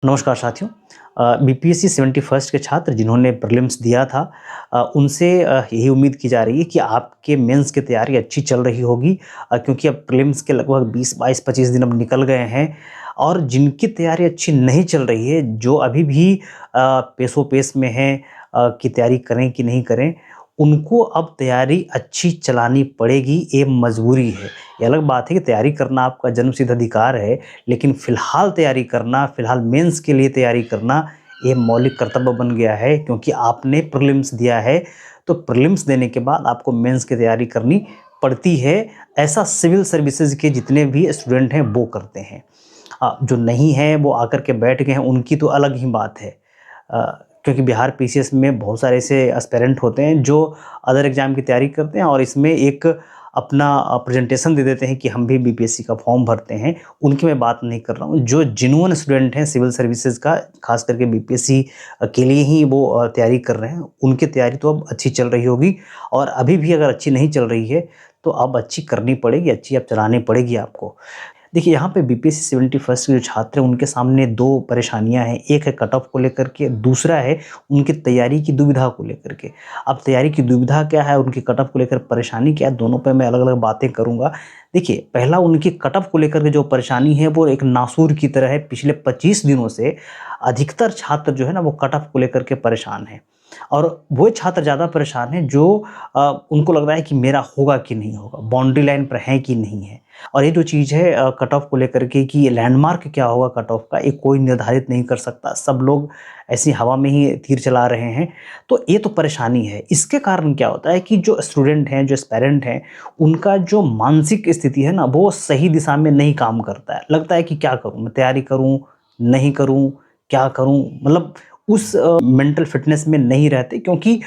नमस्कार साथियों। BPSC 71st के छात्र जिन्होंने प्रीलिम्स दिया था, उनसे यही उम्मीद की जा रही है कि आपके मेंस की तैयारी अच्छी चल रही होगी, क्योंकि अब प्रीलिम्स के लगभग 20 22 25 दिन अब निकल गए हैं। और जिनकी तैयारी अच्छी नहीं चल रही है, जो अभी भी पेसो-पेश में हैं कि तैयारी करें कि नहीं करें, उनको अब तैयारी अच्छी चलानी पड़ेगी, ये मजबूरी है। ये अलग बात है कि तैयारी करना आपका जन्मसिद्ध अधिकार है, लेकिन फ़िलहाल तैयारी करना, फ़िलहाल मेंस के लिए तैयारी करना, ये मौलिक कर्तव्य बन गया है, क्योंकि आपने प्रीलिम्स दिया है, तो प्रीलिम्स देने के बाद आपको मेंस की तैयारी करनी पड़ती है। ऐसा सिविल सर्विसेज़ के जितने भी स्टूडेंट हैं वो करते हैं। जो नहीं है वो आकर के बैठ गए हैं, उनकी तो अलग ही बात है। क्योंकि बिहार पीसीएस में बहुत सारे ऐसे एस्पिरेंट होते हैं जो अदर एग्ज़ाम की तैयारी करते हैं और इसमें एक अपना प्रेजेंटेशन दे देते हैं कि हम भी बीपीएससी का फॉर्म भरते हैं। उनकी मैं बात नहीं कर रहा हूँ। जो जेन्युइन स्टूडेंट हैं सिविल सर्विसेज़ का, खास करके बीपीएससी के लिए ही वो तैयारी कर रहे हैं, उनकी तैयारी तो अब अच्छी चल रही होगी। और अभी भी अगर अच्छी नहीं चल रही है, तो अब अच्छी करनी पड़ेगी, अच्छी अब चलानी पड़ेगी आपको। देखिए, यहाँ पे बीपीएससी 71st के जो छात्र हैं उनके सामने 2 परेशानियाँ हैं। एक है कट ऑफ को लेकर के, दूसरा है उनकी तैयारी की दुविधा को लेकर के। अब तैयारी की दुविधा क्या है, उनकी कट ऑफ को लेकर परेशानी क्या है, दोनों पे मैं अलग-अलग बातें करूँगा। देखिए, पहला उनकी कट ऑफ को लेकर के जो परेशानी है वो एक नासूर की तरह है। पिछले 25 दिनों से अधिकतर छात्र जो है ना वो कट ऑफ को लेकर के परेशान हैं। और वो छात्र ज़्यादा परेशान हैं जो उनको लग रहा है कि मेरा होगा कि नहीं होगा, बाउंड्री लाइन पर है कि नहीं है। और ये जो चीज़ है कट ऑफ को लेकर के कि लैंडमार्क क्या होगा कट ऑफ का, ये कोई निर्धारित नहीं कर सकता। सब लोग ऐसी हवा में ही तीर चला रहे हैं, तो ये तो परेशानी है। इसके कारण क्या होता है कि जो स्टूडेंट हैं, जो एस्पायरेंट हैं, उनका जो मानसिक स्थिति है ना, वो सही दिशा में नहीं काम करता है। लगता है कि क्या करूँ, मैं तैयारी करूँ, नहीं करूँ, क्या करूँ? मतलब उस मेंटल फिटनेस में नहीं रहते, क्योंकि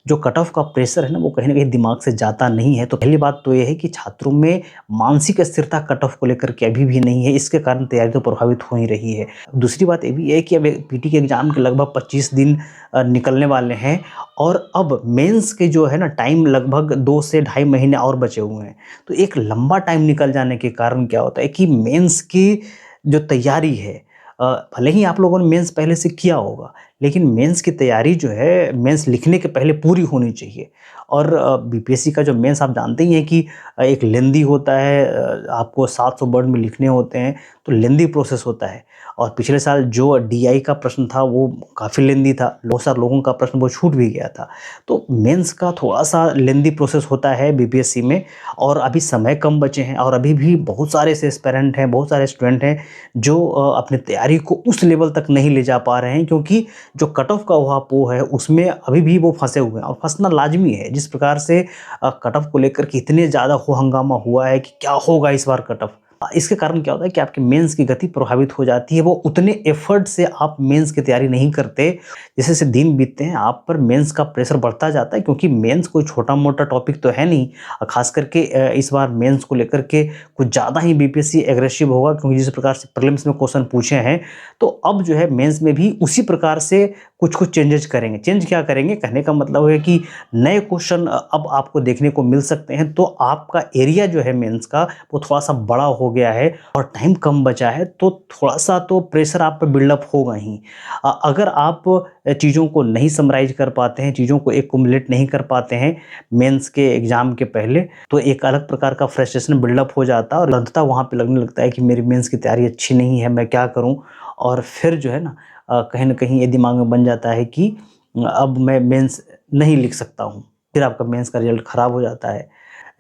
जो कट ऑफ का प्रेशर है ना वो कहीं न कहीं दिमाग से जाता नहीं है। तो पहली बात तो ये है कि छात्रों में मानसिक स्थिरता कट ऑफ को लेकर के अभी भी नहीं है, इसके कारण तैयारी तो प्रभावित हो ही रही है। दूसरी बात ये भी है कि अब पीटी के एग्ज़ाम के लगभग 25 दिन निकलने वाले हैं, और अब मेंस के जो है ना टाइम लगभग 2 से ढाई महीने और बचे हुए हैं। तो एक लंबा टाइम निकल जाने के कारण क्या होता है कि मेंस की जो तैयारी है, भले ही आप लोगों ने मेंस पहले से किया होगा, लेकिन मेंस की तैयारी जो है मेंस लिखने के पहले पूरी होनी चाहिए। और बीपीएससी का जो मेंस आप जानते ही हैं कि एक लेंदी होता है, आपको 700 वर्ड में लिखने होते हैं, तो लेंदी प्रोसेस होता है। और पिछले साल जो डीआई का प्रश्न था वो काफ़ी लेंदी था, बहुत सारे लोगों का प्रश्न वो छूट भी गया था। तो मेंस का थोड़ा-सा लेंदी प्रोसेस होता है बीपीएससी में, और अभी समय कम बचे हैं, और अभी भी बहुत सारे ऐसे एस्पिरेंट हैं, बहुत सारे स्टूडेंट हैं जो अपनी तैयारी को उस लेवल तक नहीं ले जा पा रहे हैं, क्योंकि जो कट ऑफ का ऊहापोह है उसमें अभी भी वो फँसे हुए हैं, और फँसना लाज़मी है। जिस प्रकार से कट ऑफ को लेकर के इतने ज़्यादा हो-हंगामा हुआ है कि क्या होगा इस बार कट ऑफ। इसके कारण क्या होता है कि आपके मेंस की गति प्रभावित हो जाती है। वो उतने एफर्ट से आप मेंस की तैयारी नहीं करते। जैसे-जैसे दिन बीतते हैं आप पर मेंस का प्रेशर बढ़ता जाता है, क्योंकि मेंस कोई छोटा-मोटा टॉपिक तो है नहीं। ख़ास करके इस बार मेंस को लेकर के कुछ ज़्यादा ही बीपीएससी एग्रेसिव होगा, क्योंकि जिस प्रकार से प्रीलिम्स में क्वेश्चन पूछे हैं, तो अब जो है मेंस में भी उसी प्रकार से कुछ-कुछ चेंजेज़ करेंगे। चेंज क्या करेंगे? कहने का मतलब है कि नए क्वेश्चन अब आपको देखने को मिल सकते हैं, तो आपका एरिया जो है मेंस का वो थोड़ा-सा बड़ा हो गया है और टाइम कम बचा है, तो थोड़ा-सा तो प्रेशर आप पे बिल्डअप होगा ही। अगर आप चीज़ों को नहीं समराइज़ कर पाते हैं, चीज़ों को एक्युमुलेट नहीं कर पाते हैं मेंस के एग्ज़ाम के पहले, तो एक अलग प्रकार का फ्रस्ट्रेशन बिल्डअप हो जाता है, और अंततः वहाँ पे लगने लगता है कि मेरी मेंस की तैयारी अच्छी नहीं है, मैं क्या करूँ? और फिर जो है ना कहीं न कहीं ये दिमाग में बन जाता है कि अब मैं मेंस नहीं लिख सकता हूँ। फिर आपका मेंस का रिज़ल्ट ख़राब हो जाता है।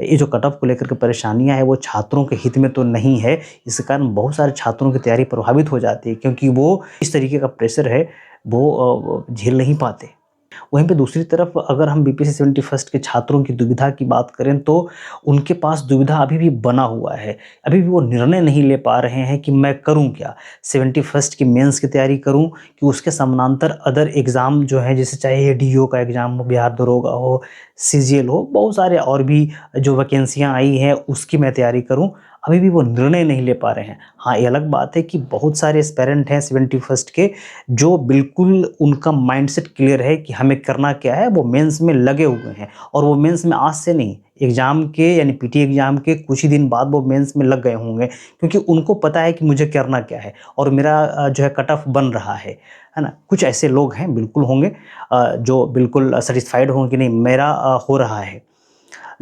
ये जो कट ऑफ को लेकर के परेशानियाँ हैं वो छात्रों के हित में तो नहीं है। इस कारण बहुत सारे छात्रों की तैयारी प्रभावित हो जाती है, क्योंकि वो इस तरीके का प्रेशर है वो झेल नहीं पाते। वहीं पे दूसरी तरफ अगर हम बीपीएससी 71st के छात्रों की दुविधा की बात करें, तो उनके पास दुविधा अभी भी बना हुआ है। अभी भी वो निर्णय नहीं ले पा रहे हैं कि मैं करूँ क्या? 71st की मेंस की तैयारी करूँ कि उसके समानांतर अदर एग्ज़ाम जो हैं, जैसे चाहे ये डीओ का एग्ज़ाम हो, बिहार दरोगा हो, सीजीएल हो, बहुत सारे और भी जो वैकेंसियाँ आई हैं उसकी मैं तैयारी करूँ। अभी भी वो निर्णय नहीं ले पा रहे हैं। हाँ, ये अलग बात है कि बहुत सारे एस्पिरेंट हैं 71st के जो बिल्कुल उनका माइंडसेट क्लियर है कि हमें करना क्या है, वो मेंस में लगे हुए हैं, और वो मेंस में आज से नहीं, एग्ज़ाम के यानी पीटी एग्ज़ाम के कुछ ही दिन बाद वो मेंस में लग गए होंगे, क्योंकि उनको पता है कि मुझे करना क्या है और मेरा जो है कट ऑफ बन रहा है ना? कुछ ऐसे लोग हैं बिल्कुल होंगे जो बिल्कुल सैटिस्फाइड होंगे कि नहीं मेरा हो रहा है।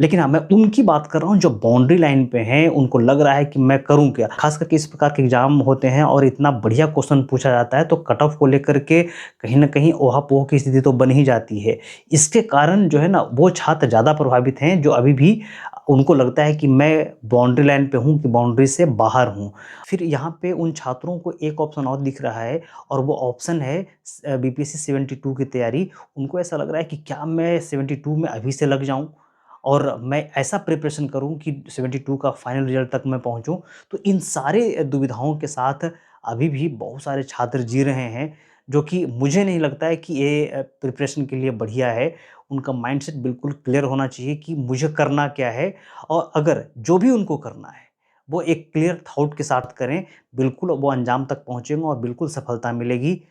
लेकिन हाँ, मैं उनकी बात कर रहा हूँ जो बाउंड्री लाइन पे हैं, उनको लग रहा है कि मैं करूँ क्या? ख़ास करके इस प्रकार के एग्ज़ाम होते हैं और इतना बढ़िया क्वेश्चन पूछा जाता है, तो कट ऑफ को लेकर के कहीं न कहीं ऊहा-पोह की स्थिति तो बन ही जाती है। इसके कारण जो है ना, वो छात्र ज़्यादा प्रभावित हैं जो अभी भी उनको लगता है कि मैं बाउंड्री लाइन पे हूँ कि बाउंड्री से बाहर हूँ। फिर यहाँ पे उन छात्रों को एक ऑप्शन और दिख रहा है और वो ऑप्शन है बीपीएससी 72 की तैयारी। उनको ऐसा लग रहा है कि क्या मैं 72 में अभी से लग जाऊँ? और मैं ऐसा प्रिपरेशन करूँ कि 72 का फाइनल रिज़ल्ट तक मैं पहुँचूँ। तो इन सारे दुविधाओं के साथ अभी भी बहुत सारे छात्र जी रहे हैं, जो कि मुझे नहीं लगता है कि ये प्रिपरेशन के लिए बढ़िया है। उनका माइंडसेट बिल्कुल क्लियर होना चाहिए कि मुझे करना क्या है और अगर जो भी उनको करना है, वो एक क्लियर थॉट के साथ करें, बिल्कुल वो अंजाम तक पहुँचेंगे और बिल्कुल सफलता मिलेगी।